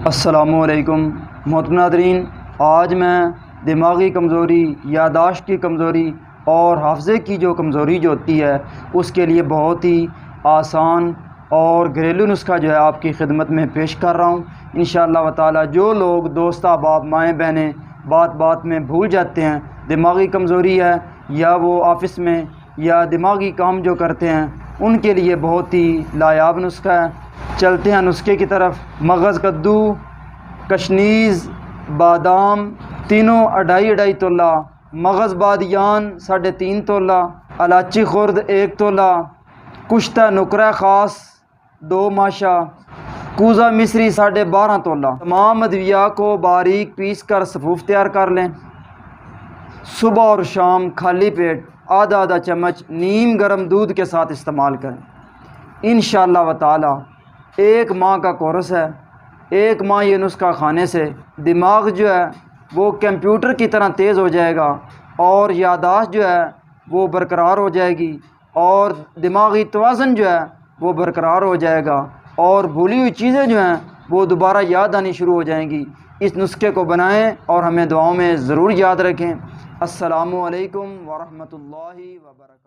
السلام علیکم محترم ناظرین، آج میں دماغی کمزوری، یادداشت کی کمزوری اور حافظے کی جو کمزوری جو ہوتی ہے اس کے لیے بہت ہی آسان اور گھریلو نسخہ جو ہے آپ کی خدمت میں پیش کر رہا ہوں انشاءاللہ تعالی۔ جو لوگ دوست احباب مائیں بہنیں بات بات میں بھول جاتے ہیں، دماغی کمزوری ہے یا وہ آفس میں یا دماغی کام جو کرتے ہیں، ان کے لیے بہت ہی نایاب نسخہ ہے۔ چلتے ہیں نسخے کی طرف۔ مغز کدو، کشنیز، بادام تینوں 2.5 تولہ، مغز بادیان 3.5 تولہ، الائچی خرد 1 تولہ، کشتہ نقرہ خاص 2 ماشا، کوزہ مصری 12.5 تولہ۔ تمام ادویہ کو باریک پیس کر صفوف تیار کر لیں۔ صبح اور شام خالی پیٹ آدھا چمچ نیم گرم دودھ کے ساتھ استعمال کریں انشاءاللہ تعالی۔ 1 ماہ کا کورس ہے۔ 1 ماہ یہ نسخہ کھانے سے دماغ جو ہے وہ کمپیوٹر کی طرح تیز ہو جائے گا اور یادداشت جو ہے وہ برقرار ہو جائے گی اور دماغی توازن جو ہے وہ برقرار ہو جائے گا اور بھولی ہوئی چیزیں جو ہیں وہ دوبارہ یاد آنی شروع ہو جائیں گی۔ اس نسخے کو بنائیں اور ہمیں دعاؤں میں ضرور یاد رکھیں۔ السلام علیکم ورحمۃ اللہ وبرکاتہ۔